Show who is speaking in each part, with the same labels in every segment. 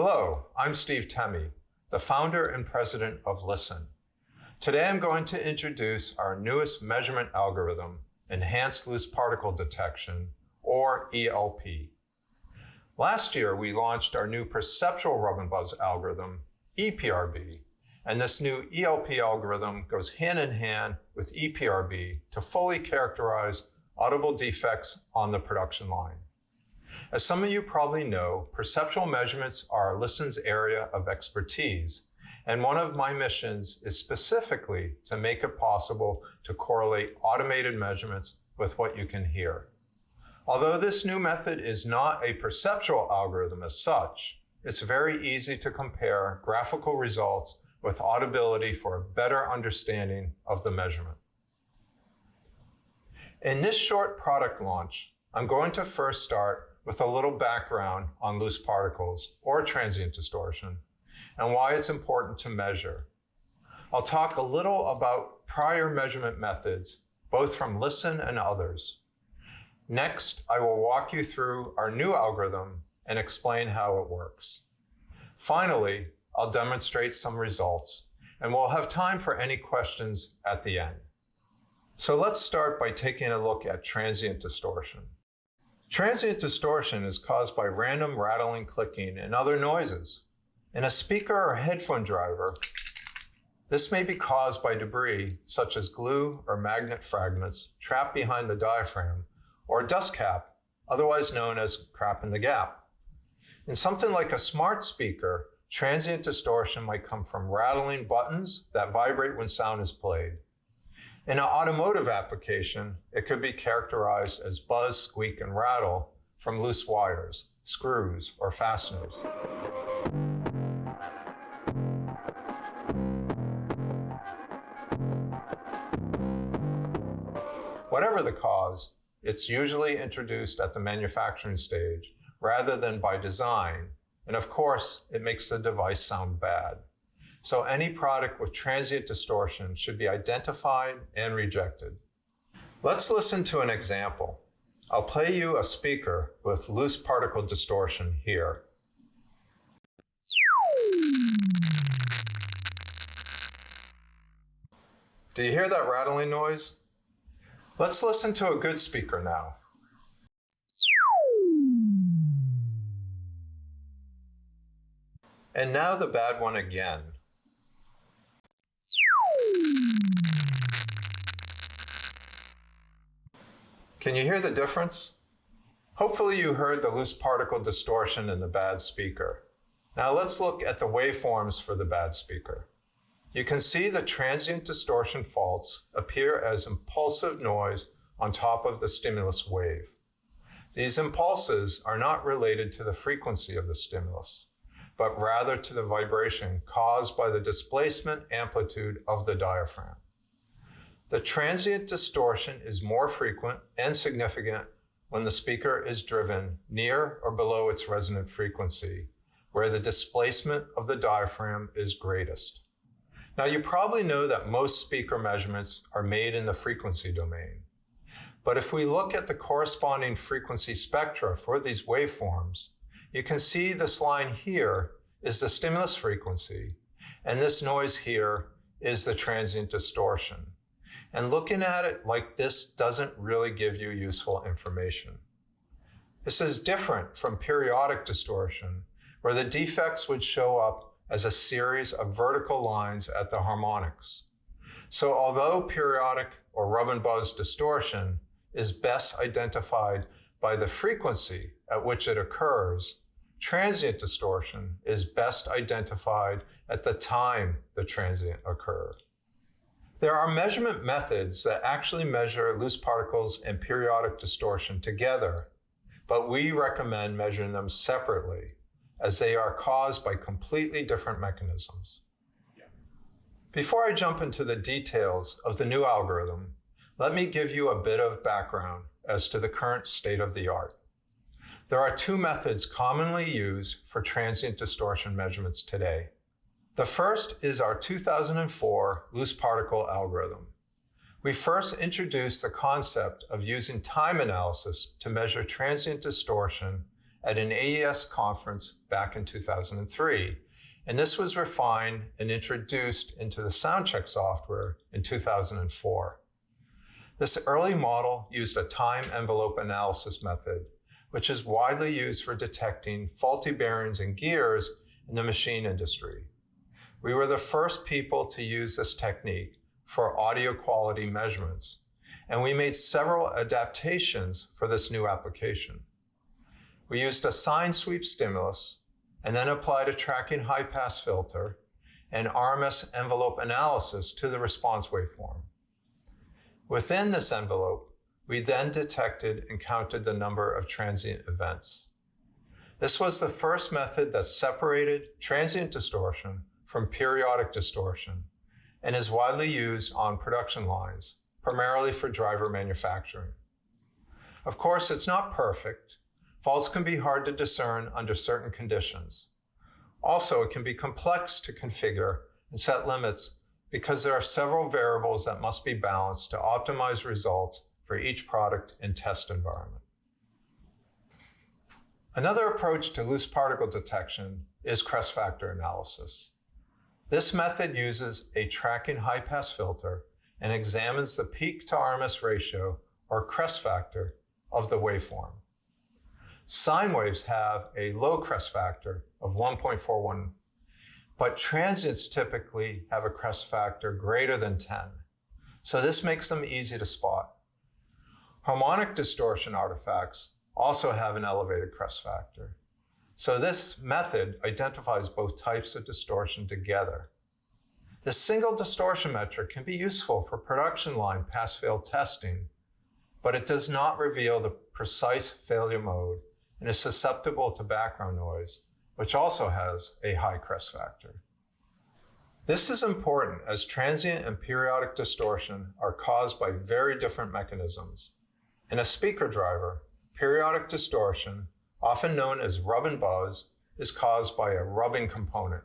Speaker 1: Hello, I'm Steve Temme, the founder and president of Listen. Today I'm going to introduce our newest measurement algorithm, Enhanced Loose Particle Detection, or eLP. Last year, we launched our new perceptual rub and buzz algorithm, ePRB, and this new eLP algorithm goes hand in hand with ePRB to fully characterize audible defects on the production line. As some of you probably know, perceptual measurements are Listen's area of expertise, and one of my missions is specifically to make it possible to correlate automated measurements with what you can hear. Although this new method is not a perceptual algorithm as such, it's very easy to compare graphical results with audibility for a better understanding of the measurement. In this short product launch, I'm going to first start with a little background on loose particles or transient distortion and why it's important to measure. I'll talk a little about prior measurement methods, both from Listen and others. Next, I will walk you through our new algorithm and explain how it works. Finally, I'll demonstrate some results, and we'll have time for any questions at the end. So let's start by taking a look at transient distortion. Transient distortion is caused by random rattling, clicking, and other noises. In a speaker or headphone driver, this may be caused by debris such as glue or magnet fragments trapped behind the diaphragm, or a dust cap, otherwise known as crap in the gap. In something like a smart speaker, transient distortion might come from rattling buttons that vibrate when sound is played. In an automotive application, it could be characterized as buzz, squeak, and rattle from loose wires, screws, or fasteners. Whatever the cause, it's usually introduced at the manufacturing stage rather than by design, and of course, it makes the device sound bad. So any product with transient distortion should be identified and rejected. Let's listen to an example. I'll play you a speaker with loose particle distortion here. Do you hear that rattling noise? Let's listen to a good speaker now. And now the bad one again. Can you hear the difference? Hopefully you heard the loose particle distortion in the bad speaker. Now let's look at the waveforms for the bad speaker. You can see the transient distortion faults appear as impulsive noise on top of the stimulus wave. These impulses are not related to the frequency of the stimulus, but rather to the vibration caused by the displacement amplitude of the diaphragm. The transient distortion is more frequent and significant when the speaker is driven near or below its resonant frequency, where the displacement of the diaphragm is greatest. Now, you probably know that most speaker measurements are made in the frequency domain. But if we look at the corresponding frequency spectra for these waveforms, you can see this line here is the stimulus frequency, and this noise here is the transient distortion. And looking at it like this doesn't really give you useful information. This is different from periodic distortion, where the defects would show up as a series of vertical lines at the harmonics. So although periodic or rub and buzz distortion is best identified by the frequency at which it occurs, transient distortion is best identified at the time the transient occurred. There are measurement methods that actually measure loose particles and periodic distortion together, but we recommend measuring them separately as they are caused by completely different mechanisms. Before I jump into the details of the new algorithm, let me give you a bit of background as to the current state of the art. There are two methods commonly used for transient distortion measurements today. The first is our 2004 loose particle algorithm. We first introduced the concept of using time analysis to measure transient distortion at an AES conference back in 2003, and this was refined and introduced into the SoundCheck software in 2004. This early model used a time envelope analysis method, which is widely used for detecting faulty bearings and gears in the machine industry. We were the first people to use this technique for audio quality measurements, and we made several adaptations for this new application. We used a sine sweep stimulus and then applied a tracking high-pass filter and RMS envelope analysis to the response waveform. Within this envelope, we then detected and counted the number of transient events. This was the first method that separated transient distortion from periodic distortion and is widely used on production lines, primarily for driver manufacturing. Of course, it's not perfect. Faults can be hard to discern under certain conditions. Also, it can be complex to configure and set limits because there are several variables that must be balanced to optimize results for each product and test environment. Another approach to loose particle detection is crest factor analysis. This method uses a tracking high-pass filter and examines the peak to RMS ratio, or crest factor, of the waveform. Sine waves have a low crest factor of 1.41, but transients typically have a crest factor greater than 10, so this makes them easy to spot. Harmonic distortion artifacts also have an elevated crest factor, so this method identifies both types of distortion together. This single distortion metric can be useful for production line pass-fail testing, but it does not reveal the precise failure mode and is susceptible to background noise, which also has a high crest factor. This is important as transient and periodic distortion are caused by very different mechanisms. In a speaker driver, periodic distortion, often known as rub and buzz, is caused by a rubbing component.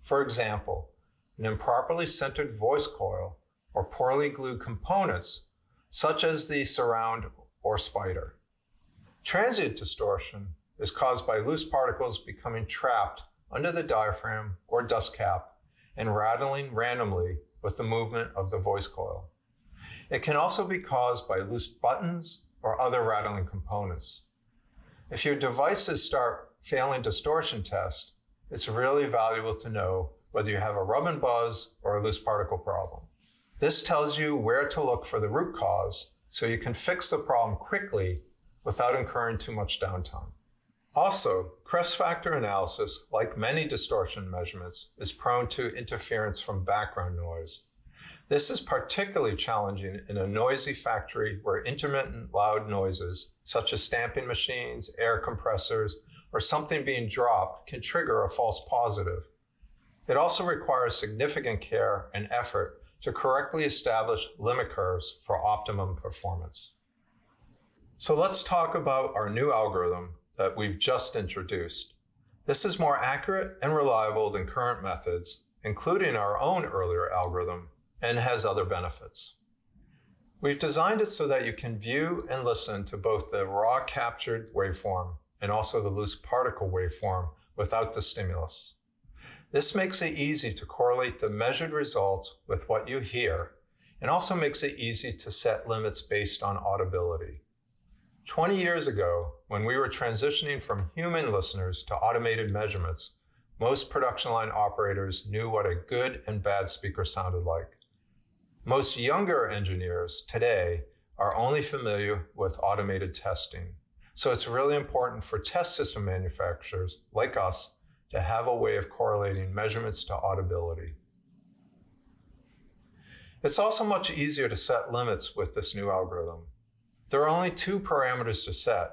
Speaker 1: For example, an improperly centered voice coil or poorly glued components, such as the surround or spider. Transient distortion is caused by loose particles becoming trapped under the diaphragm or dust cap and rattling randomly with the movement of the voice coil. It can also be caused by loose buttons or other rattling components. If your devices start failing distortion test, it's really valuable to know whether you have a rub and buzz or a loose particle problem. This tells you where to look for the root cause so you can fix the problem quickly without incurring too much downtime. Also, crest factor analysis, like many distortion measurements, is prone to interference from background noise. This is particularly challenging in a noisy factory where intermittent loud noises, such as stamping machines, air compressors, or something being dropped, can trigger a false positive. It also requires significant care and effort to correctly establish limit curves for optimum performance. So let's talk about our new algorithm that we've just introduced. This is more accurate and reliable than current methods, including our own earlier algorithm, and has other benefits. We've designed it so that you can view and listen to both the raw captured waveform and also the loose particle waveform without the stimulus. This makes it easy to correlate the measured results with what you hear, and also makes it easy to set limits based on audibility. 20 years ago, when we were transitioning from human listeners to automated measurements, most production line operators knew what a good and bad speaker sounded like. Most younger engineers today are only familiar with automated testing. So it's really important for test system manufacturers like us to have a way of correlating measurements to audibility. It's also much easier to set limits with this new algorithm. There are only 2 parameters to set,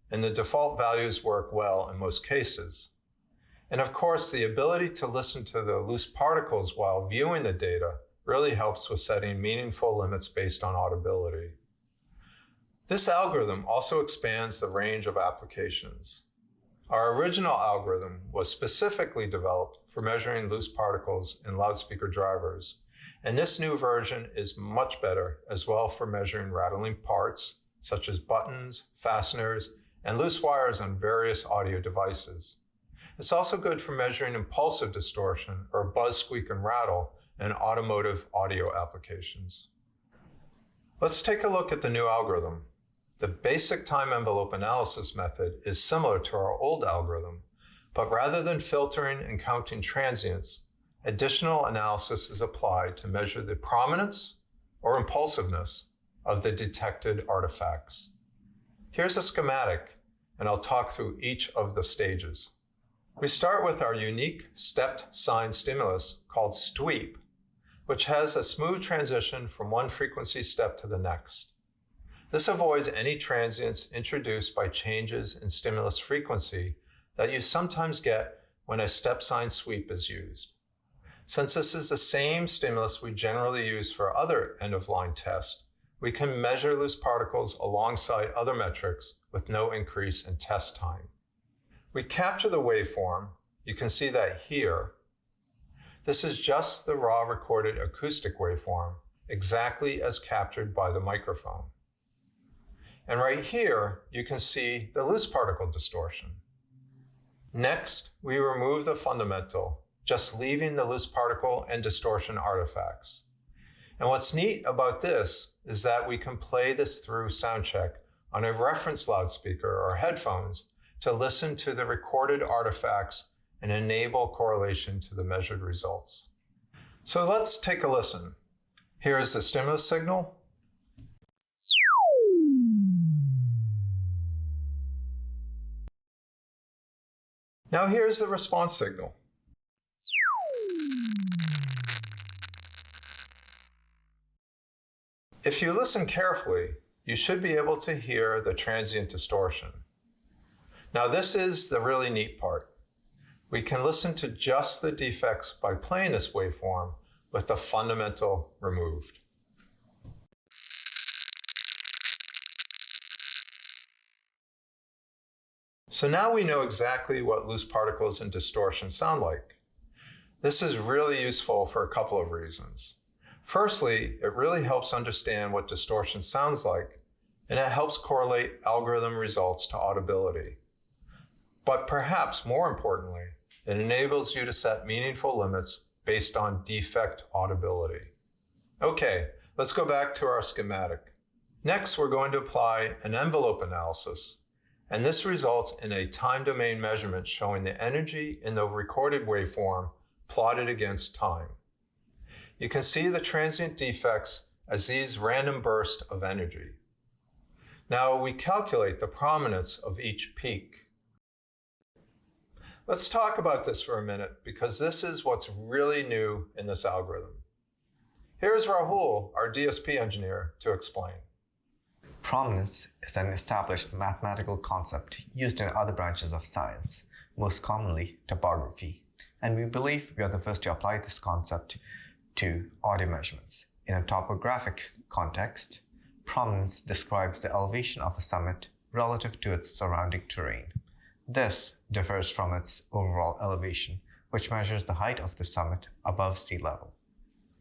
Speaker 1: and the default values work well in most cases. And of course, the ability to listen to the loose particles while viewing the data really helps with setting meaningful limits based on audibility. This algorithm also expands the range of applications. Our original algorithm was specifically developed for measuring loose particles in loudspeaker drivers, and this new version is much better as well for measuring rattling parts, such as buttons, fasteners, and loose wires on various audio devices. It's also good for measuring impulsive distortion or buzz, squeak, and rattle in automotive audio applications. Let's take a look at the new algorithm. The basic time envelope analysis method is similar to our old algorithm, but rather than filtering and counting transients, additional analysis is applied to measure the prominence or impulsiveness of the detected artifacts. Here's a schematic, and I'll talk through each of the stages. We start with our unique stepped sine stimulus called sweep, which has a smooth transition from one frequency step to the next. This avoids any transients introduced by changes in stimulus frequency that you sometimes get when a step sine sweep is used. Since this is the same stimulus we generally use for other end-of-line tests, we can measure loose particles alongside other metrics with no increase in test time. We capture the waveform. You can see that here. This is just the raw recorded acoustic waveform, exactly as captured by the microphone. And right here, you can see the loose particle distortion. Next, we remove the fundamental, just leaving the loose particle and distortion artifacts. And what's neat about this is that we can play this through soundcheck on a reference loudspeaker or headphones to listen to the recorded artifacts and enable correlation to the measured results. So let's take a listen. Here is the stimulus signal. Now here's the response signal. If you listen carefully, you should be able to hear the transient distortion. Now this is the really neat part. We can listen to just the defects by playing this waveform with the fundamental removed. So now we know exactly what loose particles and distortion sound like. This is really useful for a couple of reasons. Firstly, it really helps understand what distortion sounds like, and it helps correlate algorithm results to audibility. But perhaps more importantly, it enables you to set meaningful limits based on defect audibility. Okay, let's go back to our schematic. Next, we're going to apply an envelope analysis, and this results in a time domain measurement showing the energy in the recorded waveform plotted against time. You can see the transient defects as these random bursts of energy. Now we calculate the prominence of each peak. Let's talk about this for a minute because this is what's really new in this algorithm. Here's Rahul, our DSP engineer, to explain.
Speaker 2: Prominence is an established mathematical concept used in other branches of science, most commonly topography, and we believe we are the first to apply this concept to audio measurements. In a topographic context, prominence describes the elevation of a summit relative to its surrounding terrain. This differs from its overall elevation, which measures the height of the summit above sea level.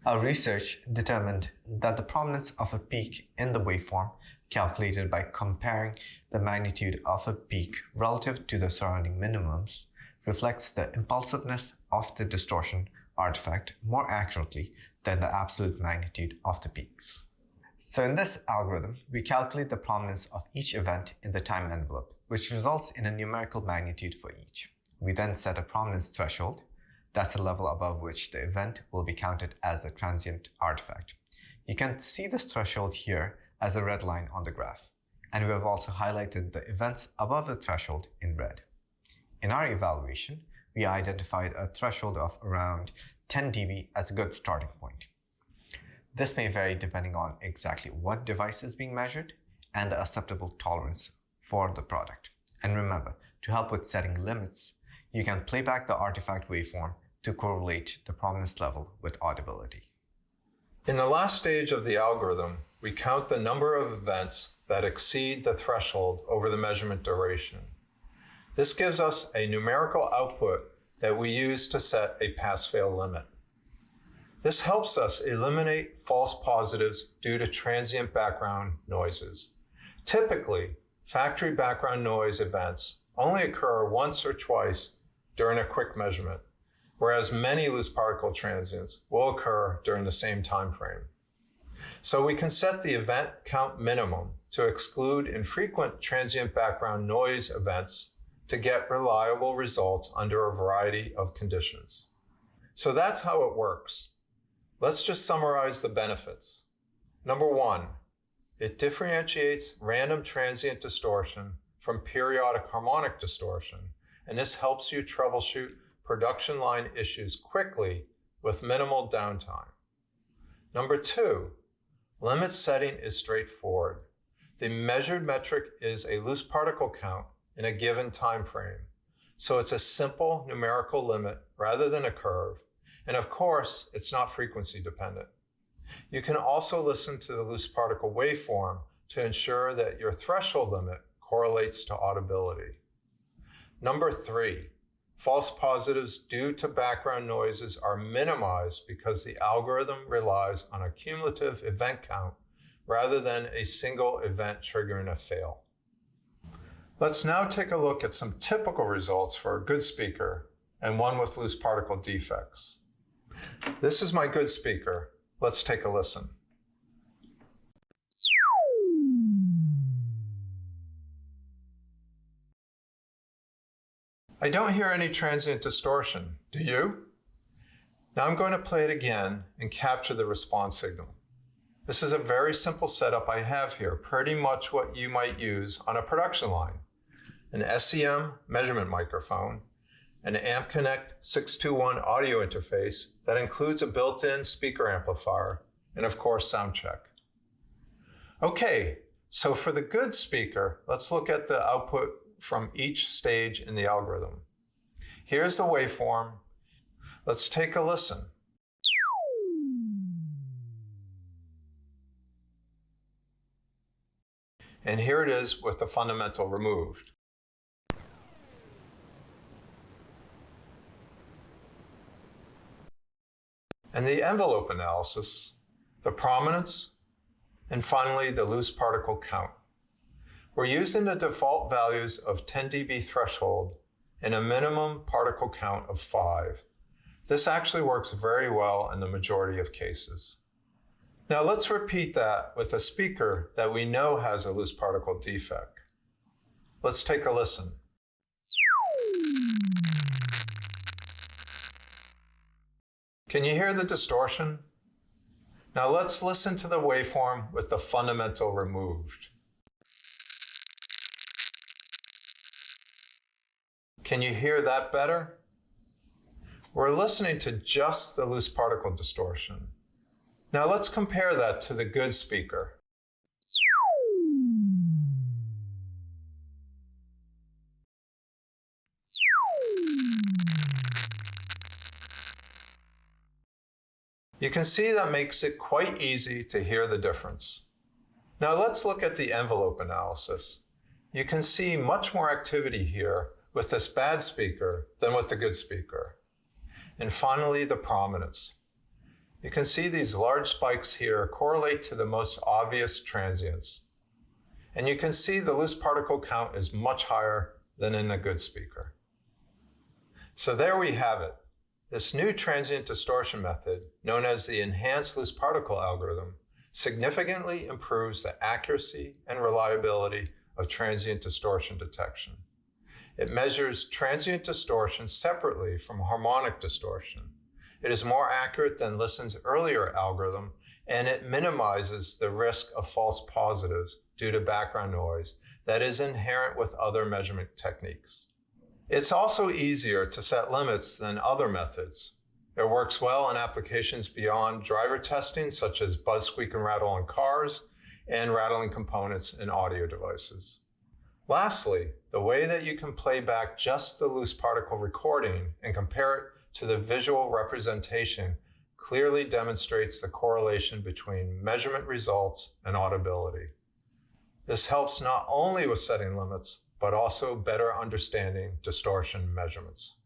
Speaker 2: Our research determined that the prominence of a peak in the waveform, calculated by comparing the magnitude of a peak relative to the surrounding minimums, reflects the impulsiveness of the distortion artifact more accurately than the absolute magnitude of the peaks. So in this algorithm, we calculate the prominence of each event in the time envelope, which results in a numerical magnitude for each. We then set a prominence threshold. That's the level above which the event will be counted as a transient artifact. You can see this threshold here as a red line on the graph, and we have also highlighted the events above the threshold in red. In our evaluation, we identified a threshold of around 10 dB as a good starting point. This may vary depending on exactly what device is being measured and the acceptable tolerance for the product. And remember, to help with setting limits, you can play back the artifact waveform to correlate the prominence level with audibility.
Speaker 1: In the last stage of the algorithm, we count the number of events that exceed the threshold over the measurement duration. This gives us a numerical output that we use to set a pass-fail limit. This helps us eliminate false positives due to transient background noises. Typically, factory background noise events only occur once or twice during a quick measurement, whereas many loose particle transients will occur during the same time frame. So we can set the event count minimum to exclude infrequent transient background noise events to get reliable results under a variety of conditions. So that's how it works. Let's just summarize the benefits. Number one, it differentiates random transient distortion from periodic harmonic distortion, and this helps you troubleshoot production line issues quickly with minimal downtime. Number two, limit setting is straightforward. The measured metric is a loose particle count in a given time frame, so it's a simple numerical limit rather than a curve, and of course, it's not frequency dependent. You can also listen to the loose particle waveform to ensure that your threshold limit correlates to audibility. Number three, false positives due to background noises are minimized because the algorithm relies on a cumulative event count rather than a single event triggering a fail. Let's now take a look at some typical results for a good speaker and one with loose particle defects. This is my good speaker. Let's take a listen. I don't hear any transient distortion, do you? Now I'm going to play it again and capture the response signal. This is a very simple setup I have here, pretty much what you might use on a production line. An SEM measurement microphone, an Amp Connect 621 audio interface that includes a built-in speaker amplifier, and of course sound check. Okay, so for the good speaker, let's look at the output from each stage in the algorithm. Here's the waveform. Let's take a listen. And here it is with the fundamental removed. And the envelope analysis, the prominence, and finally the loose particle count. We're using the default values of 10 dB threshold and a minimum particle count of 5. This actually works very well in the majority of cases. Now let's repeat that with a speaker that we know has a loose particle defect. Let's take a listen. Can you hear the distortion? Now let's listen to the waveform with the fundamental removed. Can you hear that better? We're listening to just the loose particle distortion. Now let's compare that to the good speaker. You can see that makes it quite easy to hear the difference. Now let's look at the envelope analysis. You can see much more activity here with this bad speaker than with the good speaker. And finally, the prominence. You can see these large spikes here correlate to the most obvious transients. And you can see the loose particle count is much higher than in the good speaker. So there we have it. This new transient distortion method, known as the enhanced loose particle algorithm, significantly improves the accuracy and reliability of transient distortion detection. It measures transient distortion separately from harmonic distortion. It is more accurate than Listen's earlier algorithm, and it minimizes the risk of false positives due to background noise that is inherent with other measurement techniques. It's also easier to set limits than other methods. It works well in applications beyond driver testing, such as buzz, squeak, and rattle in cars, and rattling components in audio devices. Lastly, the way that you can play back just the loose particle recording and compare it to the visual representation clearly demonstrates the correlation between measurement results and audibility. This helps not only with setting limits, but also better understanding distortion measurements.